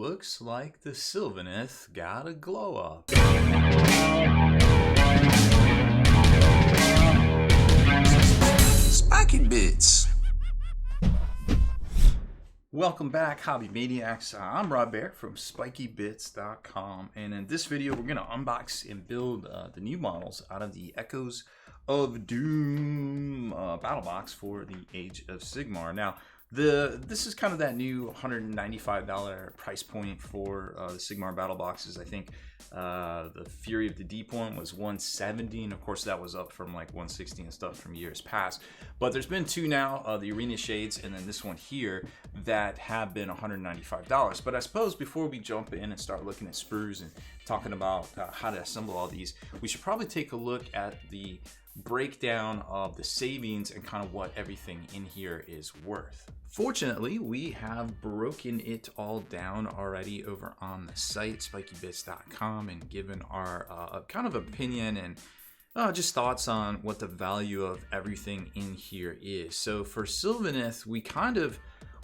looks like the Sylvaneth got a glow up. Spiky Bits. Welcome back, Hobby Maniacs. I'm Rob Bear from SpikyBits.com, and in this video we're going to unbox and build the new models out of the Echoes of Doom battle box for the Age of Sigmar. Now, this is kind of that new $195 price point for the Sigmar battle boxes. I think the Fury of the Deep one was $170, and of course that was up from like $160 and stuff from years past. But there's been two now, the Arena Shades and then this one here, that have been $195. But I suppose before we jump in and start looking at sprues and talking about how to assemble all these, we should probably take a look at the breakdown of the savings and kind of what everything in here is worth. Fortunately, we have broken it all down already over on the site, spikybits.com, and given our kind of opinion and just thoughts on what the value of everything in here is. So for Sylvaneth, we kind of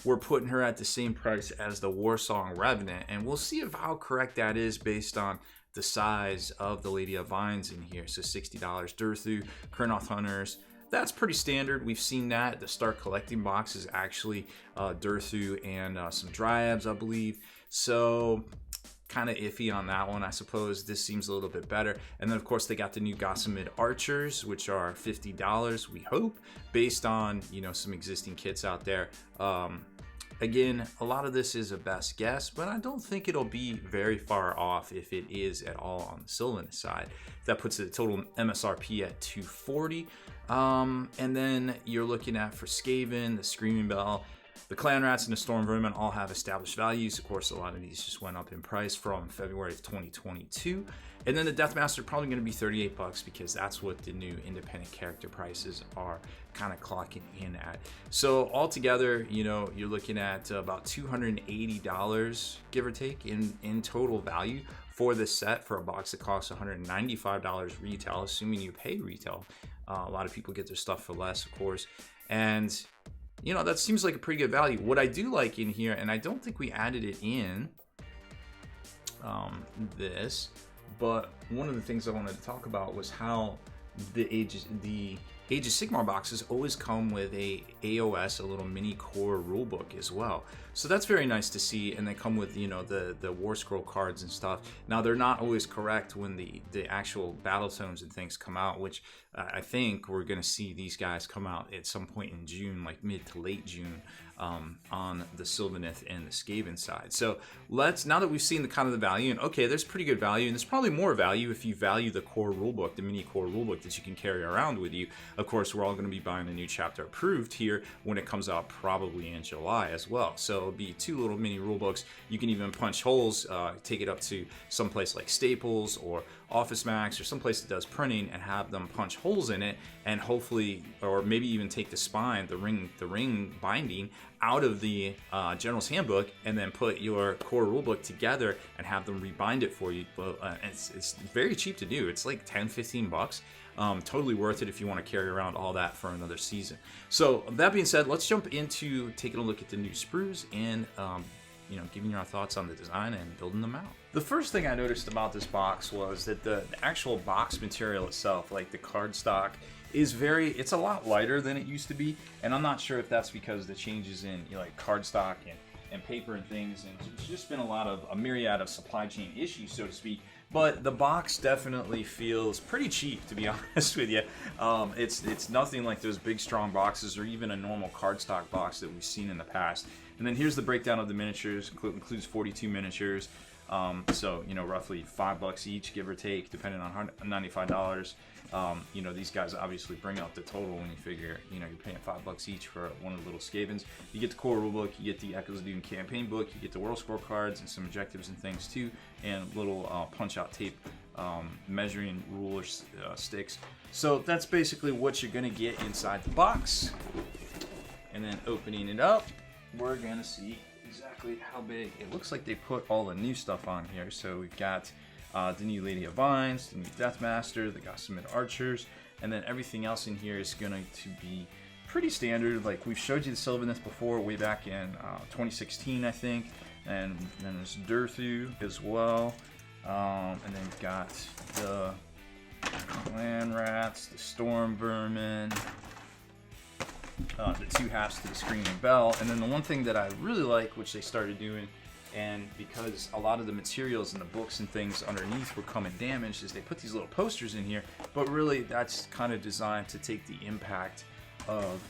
were putting her at the same price as the Warsong Revenant, and we'll see how correct that is based on the size of the Lady of Vines in here. So $60 Durthu, Kurnoth Hunters, that's pretty standard. We've seen that. The Start Collecting box is actually Durthu and some Dryads, I believe. So kind of iffy on that one, I suppose. This seems a little bit better. And then of course they got the new Gossamed Archers, which are $50, we hope, based on, you know, some existing kits out there. Again, a lot of this is a best guess, but I don't think it'll be very far off if it is at all on the Sylvaneth side. That puts the total MSRP at $240. And then you're looking at for Skaven, the Screaming Bell, the Clan Rats, and the Storm Vermin all have established values. Of course, a lot of these just went up in price from February of 2022. And then the Deathmaster probably going to be $38 because that's what the new independent character prices are kind of clocking in at. So altogether, you know, you're looking at about $280, give or take, in total value for this set for a box that costs $195 retail, assuming you pay retail. A lot of people get their stuff for less, of course. And you know, that seems like a pretty good value. What I do like in here, and I don't think we added it in this, but one of the things I wanted to talk about was how the Age of Sigmar boxes always come with a AOS, a little mini core rulebook as well. So that's very nice to see, and they come with, you know, the War Scroll cards and stuff. Now they're not always correct when the actual battle tomes and things come out, which I think we're going to see these guys come out at some point in June, like mid to late June, on the Sylvaneth and the Skaven side. So now that we've seen the kind of the value, and okay, there's pretty good value, and there's probably more value if you value the core rulebook, the mini core rulebook that you can carry around with you. Of course, we're all going to be buying the new chapter approved here when it comes out, probably in July as well. So it'll be two little mini rulebooks. You can even punch holes, take it up to someplace like Staples or Office Max or someplace that does printing, and have them punch holes in it, and hopefully, or maybe even take the spine, the ring binding out of the General's Handbook, and then put your core rulebook together and have them rebind it for you. It's very cheap to do. It's like $10-15. Totally worth it if you want to carry around all that for another season. So that being said, let's jump into taking a look at the new sprues and you know, giving your thoughts on the design and building them out. The first thing I noticed about this box was that the actual box material itself, like the cardstock, is it's a lot lighter than it used to be, and I'm not sure if that's because the changes in, you know, like cardstock and paper and things, and it's just been a myriad of supply chain issues, so to speak. But the box definitely feels pretty cheap, to be honest with you. It's nothing like those big strong boxes or even a normal cardstock box that we've seen in the past. And then here's the breakdown of the miniatures. Includes 42 miniatures. So, you know, roughly $5 each, give or take, depending on $95. You know, these guys obviously bring out the total when you figure, you know, you're paying $5 each for one of the little Skavens. You get the core rulebook, you get the Echoes of Doom campaign book, you get the World Scroll cards and some objectives and things too, and little punch-out tape measuring ruler sticks. So that's basically what you're going to get inside the box. And then opening it up, we're going to see exactly how big. It looks like they put all the new stuff on here. So we've got the new Lady of Vines, the new Deathmaster, the Gossamed Archers, and then everything else in here is going to be pretty standard. Like we've showed you the Sylvaneth before, way back in 2016, I think. And then there's Durthu as well. And then you've got the Clan Rats, the Storm Vermin, the 2 halves to the Screaming Bell. And then the one thing that I really like, which they started doing, and because a lot of the materials and the books and things underneath were coming damaged, is they put these little posters in here, but really that's kind of designed to take the impact of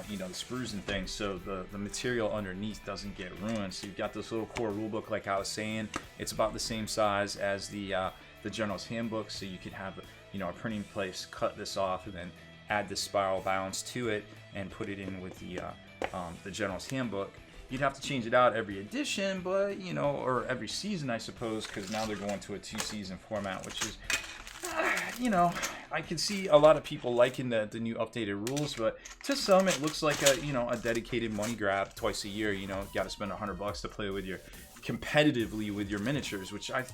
you know, the sprues and things, so the material underneath doesn't get ruined. So you've got this little core rulebook, like I was saying. It's about the same size as the General's Handbook, so you could have, you know, a printing place cut this off and then add the spiral bounds to it and put it in with the General's Handbook. You'd have to change it out every edition, but, you know, or every season, I suppose, because now they're going to a 2-season format, which is, you know, I can see a lot of people liking the new updated rules, but to some it looks like a, you know, a dedicated money grab twice a year. You know, you got to spend $100 to play with your competitively with your miniatures, which I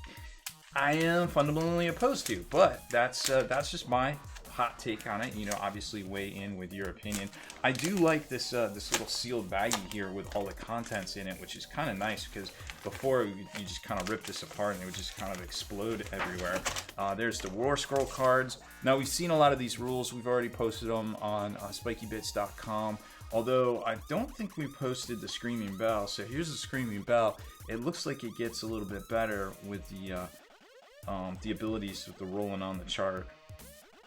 am fundamentally opposed to. But that's just my hot take on it. You know, obviously weigh in with your opinion. I do like this this little sealed baggie here with all the contents in it, which is kind of nice, because before you just kind of rip this apart and it would just kind of explode everywhere. There's the War Scroll cards. Now, we've seen a lot of these rules. We've already posted them on spikybits.com, although I don't think we posted the Screaming Bell. So here's the Screaming Bell. It looks like it gets a little bit better with the abilities with the rolling on the chart.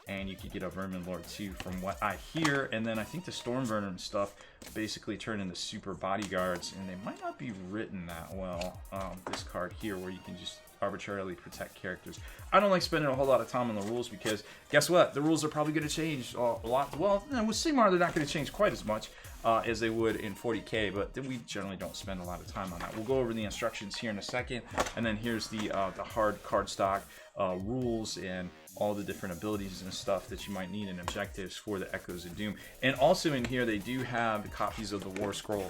And you could get a Vermin Lord too, from what I hear. And then I think the Storm Vermin stuff basically turn into super bodyguards, and they might not be written that well. This card here, where you can just arbitrarily protect characters. I don't like spending a whole lot of time on the rules, because guess what? The rules are probably going to change a lot. Well, with Sigmar, they're not going to change quite as much as they would in 40k, but we generally don't spend a lot of time on that. We'll go over the instructions here in a second, and then here's the hard cardstock rules and all the different abilities and stuff that you might need and objectives for the Echoes of Doom. And also in here, they do have copies of the War Scroll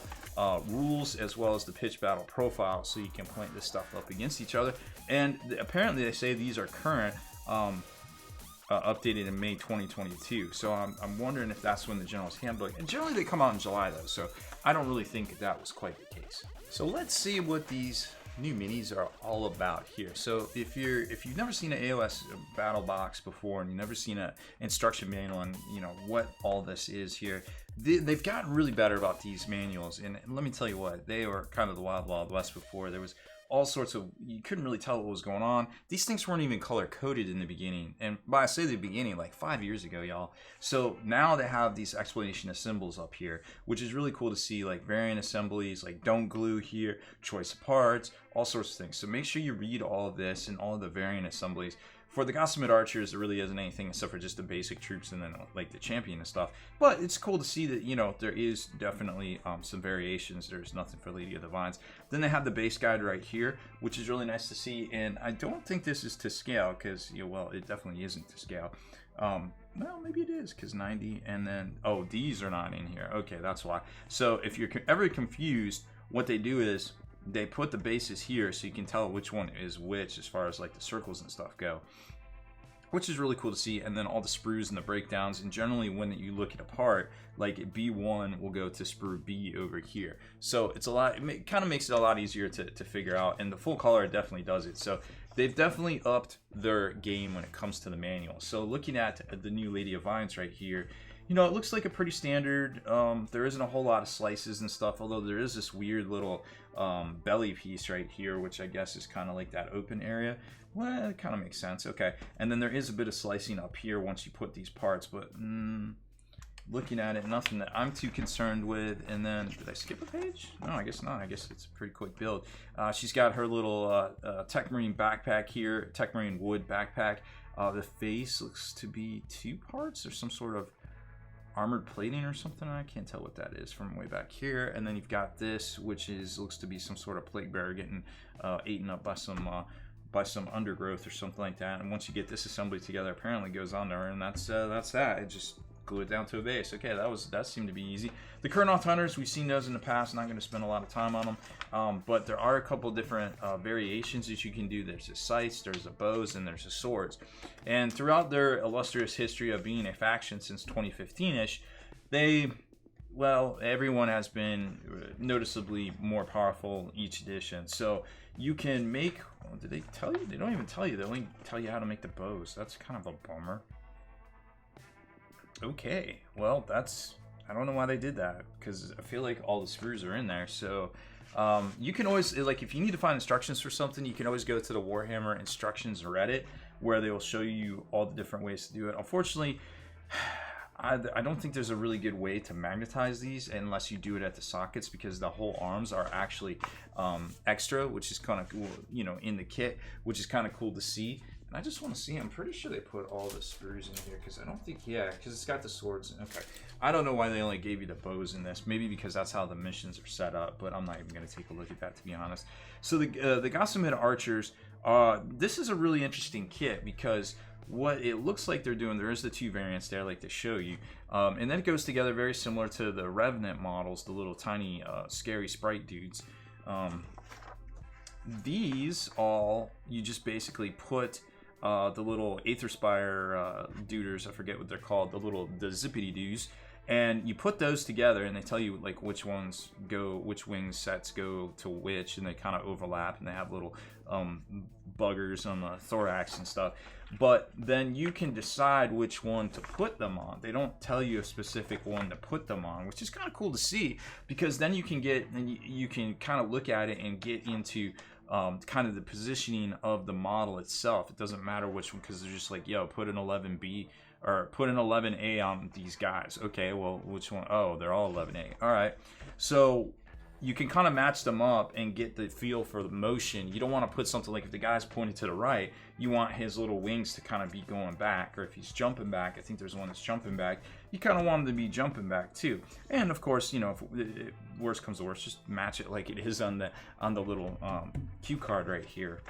rules, as well as the pitch battle profile, so you can point this stuff up against each other. And apparently they say these are current, updated in May 2022. So I'm wondering if that's when the General's Handbook, and generally they come out in July though, so I don't really think that was quite the case. So let's see what these new minis are all about here. So if you've never seen an AOS battle box before, and you've never seen an instruction manual on, you know, what all this is here, they've gotten really better about these manuals. And let me tell you what, they were kind of the wild west before. There was all sorts of, you couldn't really tell what was going on. These things weren't even color coded in the beginning, and by I say the beginning, like 5 years ago, y'all. So now they have these explanation of symbols up here, which is really cool to see, like variant assemblies, like don't glue here, choice of parts, all sorts of things. So make sure you read all of this and all of the variant assemblies. For the Gossamed Archers, there really isn't anything except for just the basic troops and then like the champion and stuff. But it's cool to see that, you know, there is definitely some variations. There's nothing for Lady of the Vines. Then they have the base guide right here, which is really nice to see. And I don't think this is to scale, because, you know, well, it definitely isn't to scale. Well, maybe it is, because 90, and then, oh, these are not in here. Okay, that's why. So if you're ever confused, what they do is they put the bases here so you can tell which one is which as far as like the circles and stuff go, which is really cool to see. And then all the sprues and the breakdowns, and generally when you look it apart, like B1 will go to sprue B over here. So it's a lot, it kind of makes it a lot easier to figure out, and the full color definitely does it. So they've definitely upped their game when it comes to the manual. So looking at the new Lady of Vines right here, you know, it looks like a pretty standard, there isn't a whole lot of slices and stuff, although there is this weird little belly piece right here, which I guess is kind of like that open area. Well, it kind of makes sense. Okay, and then there is a bit of slicing up here once you put these parts, but looking at it, nothing that I'm too concerned with. And then, did I skip a page? No, I guess not. I guess it's a pretty quick build. She's got her little Tech Marine backpack here, Tech Marine wood backpack. The face looks to be 2 parts or some sort of armored plating or something. I can't tell what that is from way back here. And then you've got this, which looks to be some sort of plague bearer getting eaten up by some undergrowth or something like that. And once you get this assembly together, apparently it goes on there, and that's that. It just glue it down to a base. Okay, that seemed to be easy. The Kurnoth Hunters, we've seen those in the past. Not going to spend a lot of time on them, but there are a couple different variations that you can do. There's the scythes, there's the bows, and there's the swords. And throughout their illustrious history of being a faction since 2015-ish, they well, everyone has been noticeably more powerful each edition. So you can make. Well, did they tell you? They don't even tell you. They only tell you how to make the bows. That's kind of a bummer. Okay, well, that's. I don't know why they did that, because I feel like all the sprues are in there. So you can always, like, if you need to find instructions for something, you can always go to the Warhammer instructions Reddit, where they will show you all the different ways to do it. Unfortunately, I don't think there's a really good way to magnetize these unless you do it at the sockets, because the whole arms are actually extra, which is kind of cool, you know, in the kit, which is kind of cool to see. And I just want to see. I'm pretty sure they put all the sprues in here, because I don't think, yeah, because it's got the swords. Okay, I don't know why they only gave you the bows in this. Maybe because that's how the missions are set up, but I'm not even going to take a look at that, to be honest. So the Gossamed Archers, this is a really interesting kit, because what it looks like they're doing, there is the two variants there, like they show you, and then it goes together very similar to the Revenant models, the little tiny scary sprite dudes. These all, you just basically put the little Aetherspire duders, I forget what they're called, the zippity doos, and you put those together, and they tell you like which ones go, which wing sets go to which, and they kind of overlap, and they have little buggers on the thorax and stuff. But then you can decide which one to put them on. They don't tell you a specific one to put them on, which is kind of cool to see, because then you can get, and you can kind of look at it and get into kind of the positioning of the model itself. It doesn't matter which one, because they're just like, yo, put an 11B or put an 11A on these guys. Okay, well, which one? Oh, they're all 11A. All right. So you can kind of match them up and get the feel for the motion. You don't want to put something like, if the guy's pointing to the right, you want his little wings to kind of be going back, or if he's jumping back, I think there's one that's jumping back, you kind of want him to be jumping back too. And of course, you know, if worst comes to worst, just match it like it is on the little cue card right here,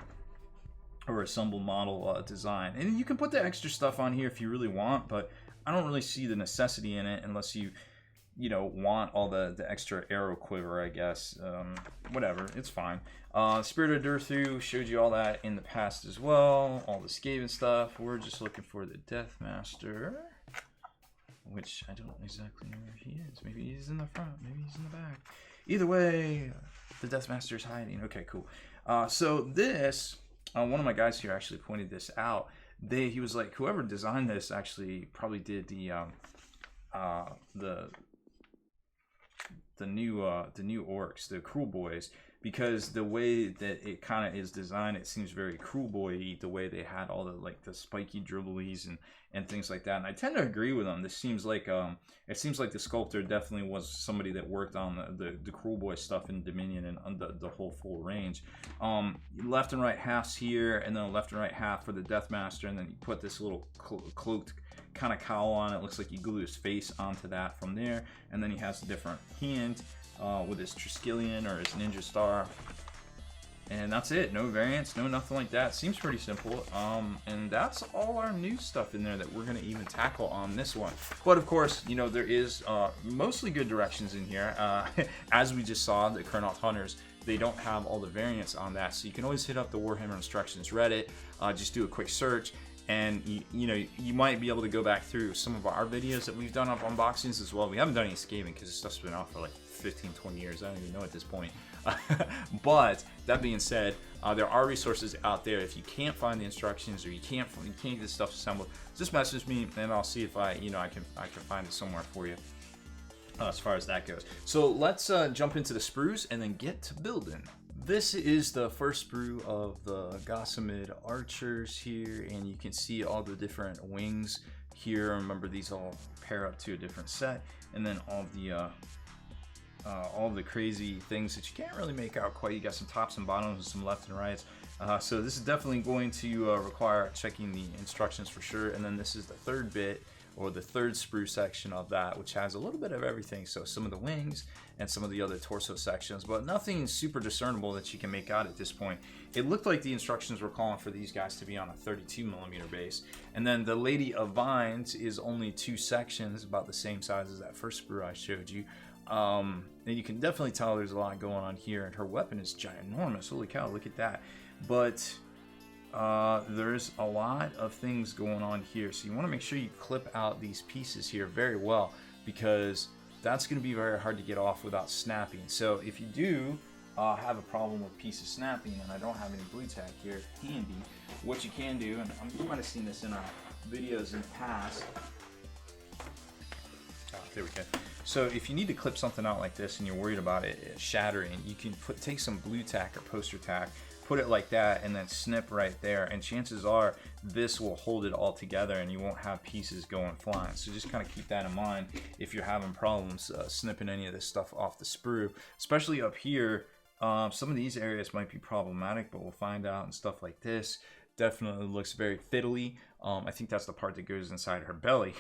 or assemble model design. And you can put the extra stuff on here if you really want, but I don't really see the necessity in it unless you know, want all the extra arrow quiver, I guess. Whatever, it's fine. Spirit of Durthu showed you all that in the past as well. All the Skaven stuff. We're just looking for the Deathmaster, which I don't exactly know where he is. Maybe he's in the front, maybe he's in the back. Either way, the Deathmaster's hiding. Okay, cool. So this, one of my guys here actually pointed this out. He was like, whoever designed this actually probably did the new orcs, the Cruel Boys, because the way that it kind of is designed, it seems very Cruel Boy-y, the way they had all the like the spiky dribblies and things like that. And I tend to agree with them. This seems like it seems like the sculptor definitely was somebody that worked on the Cruel Boy stuff in Dominion and on the whole full range. Left and right halves here, and then left and right half for the Deathmaster, and then you put this little cloaked kind of cowl on. It looks like you glue his face onto that from there, and then he has a different hand with his Triskelion or his Ninja Star, and that's it. No variants, no nothing like that. Seems pretty simple. And that's all our new stuff in there that we're going to even tackle on this one. But of course, you know, there is mostly good directions in here. As we just saw, the Kurnoth Hunters, they don't have all the variants on that, so you can always hit up the Warhammer Instructions Reddit, just do a quick search, and you know, you might be able to go back through some of our videos that we've done of unboxings as well. We haven't done any Skaven because this stuff's been out for like 15-20 years. I don't even know at this point. But that being said, there are resources out there. If you can't find the instructions, or you can't get this stuff assembled, just message me and I'll see if I can find it somewhere for you. As far as that goes. So let's jump into the sprues and then get to building. This is the first sprue of the Gossamed Archers here, and you can see all the different wings here. Remember, these all pair up to a different set, and then all the crazy things that you can't really make out quite. You got some tops and bottoms and some left and rights. So this is definitely going to require checking the instructions for sure. And then this is the third bit, or the third sprue section of that, which has a little bit of everything. So some of the wings and some of the other torso sections, but nothing super discernible that you can make out at this point. It looked like the instructions were calling for these guys to be on a 32mm base. And then the Lady of Vines is only 2 sections, about the same size as that first sprue I showed you. And you can definitely tell there's a lot going on here, and her weapon is ginormous. Holy cow, look at that. But there's a lot of things going on here, so you want to make sure you clip out these pieces here very well, because that's going to be very hard to get off without snapping. So if you do have a problem with pieces snapping, and I don't have any blue tack here handy, what you can do, and you might have seen this in our videos in the past. There we go. So if you need to clip something out like this and you're worried about it shattering, you can take some blue tack or poster tack, put it like that, and then snip right there, and chances are this will hold it all together and you won't have pieces going flying. So just kind of keep that in mind if you're having problems snipping any of this stuff off the sprue, especially up here. Some of these areas might be problematic, but we'll find out. And stuff like this definitely looks very fiddly. I think that's the part that goes inside her belly.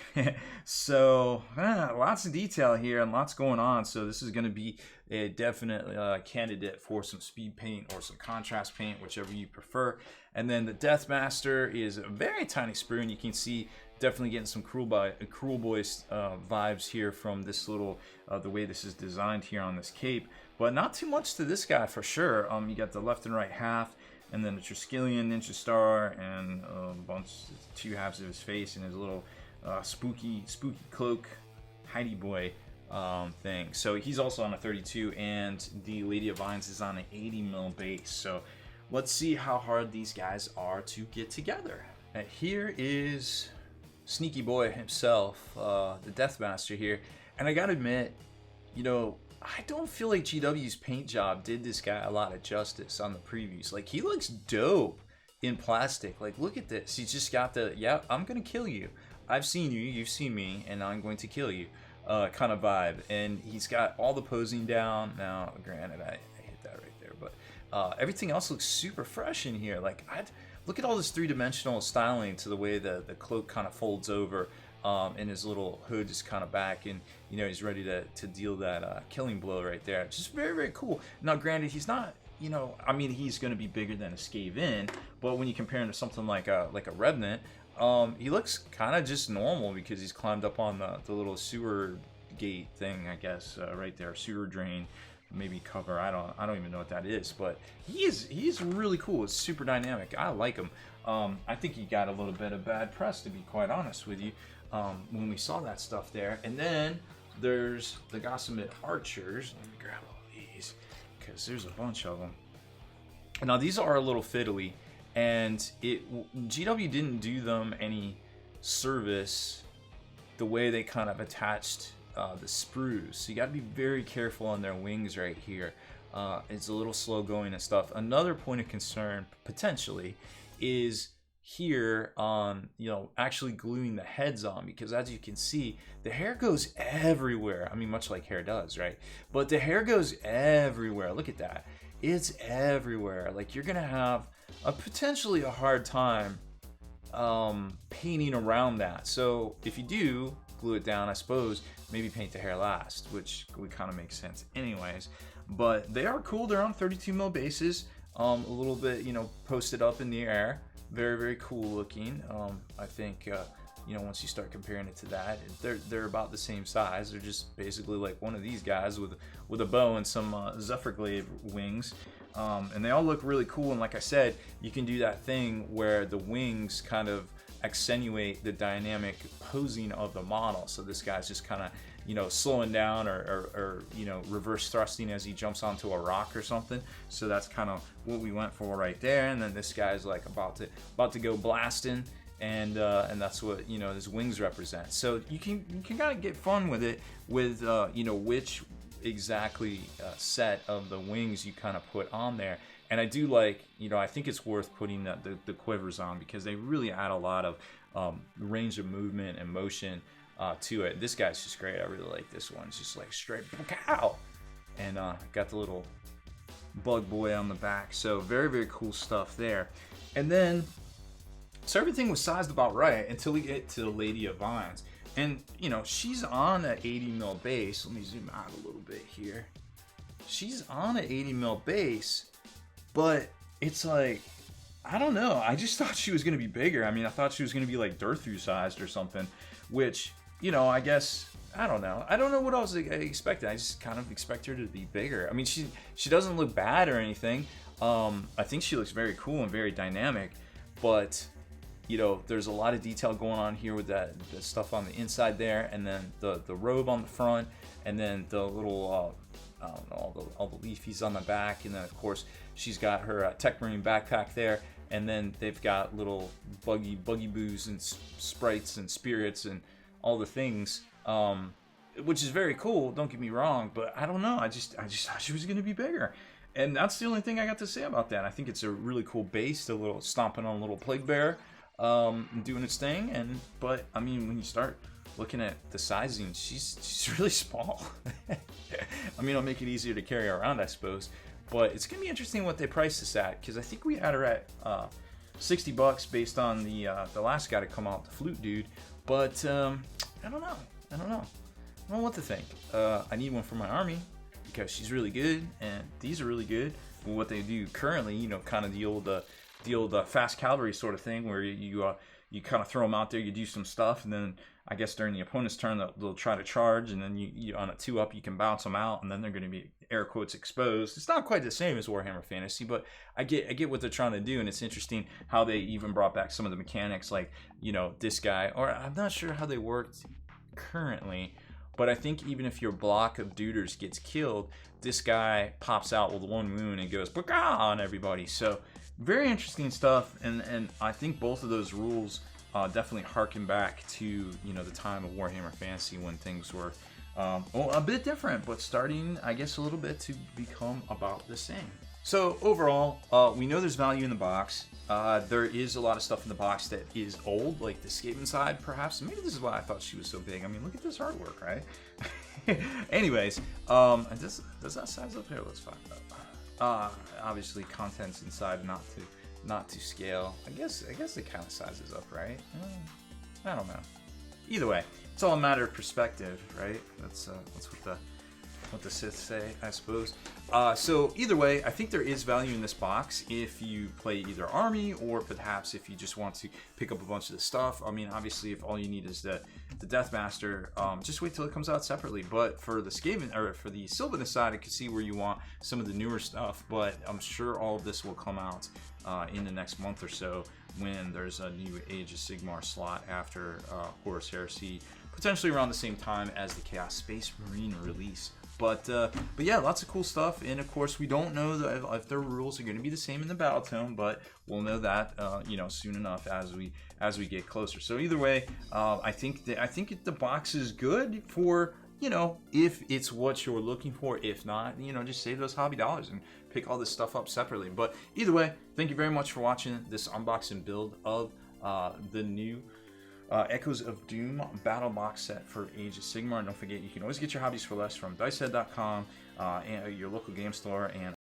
So lots of detail here and lots going on. So this is going to be a definite candidate for some speed paint or some contrast paint, whichever you prefer. And then the Deathmaster is a very tiny sprue, and you can see definitely getting some Cruel Boys vibes here from this little, the way this is designed here on this cape. But not too much to this guy for sure. You got the left and right half, and then the Triskelion Ninja Star, and a bunch, two halves of his face, and his little spooky cloak Heidi boy thing. So he's also on a 32, and the Lady of Vines is on an 80 mil base. So let's see how hard these guys are to get together. And here is Sneaky Boy himself, the Deathmaster here. And I gotta admit, you know, I don't feel like GW's paint job did this guy a lot of justice on the previews. Like, he looks dope in plastic. Like, look at this. He's just got the, yeah, I'm gonna kill you. I've seen you, you've seen me, and I'm going to kill you kind of vibe. And he's got all the posing down. Now, granted, I hit that right there, but everything else looks super fresh in here. Like, look at all this three-dimensional styling to the way the cloak kind of folds over. And his little hood is kind of back, and you know, he's ready to deal that killing blow right there. Just very, very cool. Now, granted, he's not, you know, I mean, he's going to be bigger than a Skaven, but when you compare him to something like a Revenant, he looks kind of just normal because he's climbed up on the little sewer gate thing, I guess, right there, sewer drain, maybe cover. I don't even know what that is, but he's really cool. It's super dynamic. I like him. I think he got a little bit of bad press, to be quite honest with you. When we saw that stuff there. And then there's the Gossamet Archers. Let me grab all these because there's a bunch of them. Now these are a little fiddly, and GW didn't do them any service the way they kind of attached the sprues. So you got to be very careful on their wings right here. It's a little slow going and stuff. Another point of concern potentially is here on, you know, actually gluing the heads on, because as you can see, the hair goes everywhere. I mean, much like hair does, right? But the hair goes everywhere. Look at that. It's everywhere. Like, you're gonna have potentially a hard time painting around that. So if you do glue it down, I suppose maybe paint the hair last, which would kind of make sense anyways. But they are cool. They're on 32 mil bases, a little bit, you know, posted up in the air. Very, very cool looking. I think, you know, once you start comparing it to that, they're about the same size. They're just basically like one of these guys with a bow and some Zephyrglaive wings. And they all look really cool. And like I said, you can do that thing where the wings kind of accentuate the dynamic posing of the model. So this guy's just kind of, you know, slowing down or you know, reverse thrusting as he jumps onto a rock or something. So that's kind of what we went for right there. And then this guy's like about to go blasting, and that's what, you know, his wings represent. So you can kind of get fun with it with you know, which exactly set of the wings you kind of put on there. And I do like, you know, I think it's worth putting the quivers on, because they really add a lot of range of movement and motion to it. This guy's just great. I really like this one. It's just like straight cow, and got the little bug boy on the back. So very, very cool stuff there. And then, so everything was sized about right until we get to the Lady of Vines. And, you know, she's on an 80 mil base. Let me zoom out a little bit here. She's on an 80 mil base, but it's like, I don't know. I just thought she was going to be bigger. I mean, I thought she was going to be like Durthu sized or something, which, you know, I guess, I don't know. I don't know what I was expecting. I just kind of expect her to be bigger. I mean, she doesn't look bad or anything. I think she looks very cool and very dynamic, but you know, there's a lot of detail going on here with the stuff on the inside there, and then the robe on the front, and then the little I don't know, all the leafies on the back, and then of course she's got her Tech Marine backpack there, and then they've got little buggy boos and sprites and spirits and all the things, which is very cool. Don't get me wrong, but I don't know. I just thought she was gonna be bigger. And that's the only thing I got to say about that. I think it's a really cool base, a little stomping on a little plague bear, doing its thing. But I mean, when you start looking at the sizing, she's really small. I mean, it'll make it easier to carry around, I suppose. But it's gonna be interesting what they price this at, because I think we had her at $60 based on the last guy to come out, the flute dude. But I don't know. I don't know what to think. I need one for my army, because she's really good, and these are really good. Well, what they do currently, you know, kind of the old fast cavalry sort of thing, where you kind of throw them out there, you do some stuff, and then I guess during the opponent's turn they'll try to charge, and then you on a 2-up you can bounce them out, and then they're going to be air quotes exposed. It's not quite the same as Warhammer Fantasy, but I get what they're trying to do, and it's interesting how they even brought back some of the mechanics, like, you know, this guy, or I'm not sure how they worked currently. But I think even if your block of duders gets killed, this guy pops out with one wound and goes "Baka" on everybody. So very interesting stuff, and I think both of those rules definitely harken back to, you know, the time of Warhammer Fantasy when things were a bit different, but starting, I guess, a little bit to become about the same. So overall, we know there's value in the box. There is a lot of stuff in the box that is old, like the Skaven side, perhaps. Maybe this is why I thought she was so big. I mean, look at this artwork, right? Anyways, does that size up here? Let's find out. Obviously, contents inside not to scale. I guess it kind of sizes up, right? I don't know. Either way, it's all a matter of perspective, right? That's what the Sith say, I suppose. So either way, I think there is value in this box if you play either army, or perhaps if you just want to pick up a bunch of the stuff. I mean, obviously, if all you need is the Deathmaster, just wait till it comes out separately. But for the Skaven, or for the Sylvaneth side, I can see where you want some of the newer stuff. But I'm sure all of this will come out in the next month or so, when there's a new Age of Sigmar slot after Horus Heresy, potentially around the same time as the Chaos Space Marine release. But yeah, lots of cool stuff, and of course we don't know if their rules are going to be the same in the battle tome, but we'll know that you know, soon enough as we get closer. So either way, I think the box is good for, you know, if it's what you're looking for. If not, you know, just save those hobby dollars and pick all this stuff up separately. But either way, thank you very much for watching this unboxing build of the new Echoes of Doom battle box set for Age of Sigmar. And don't forget, you can always get your hobbies for less from dicehead.com, and your local game store, and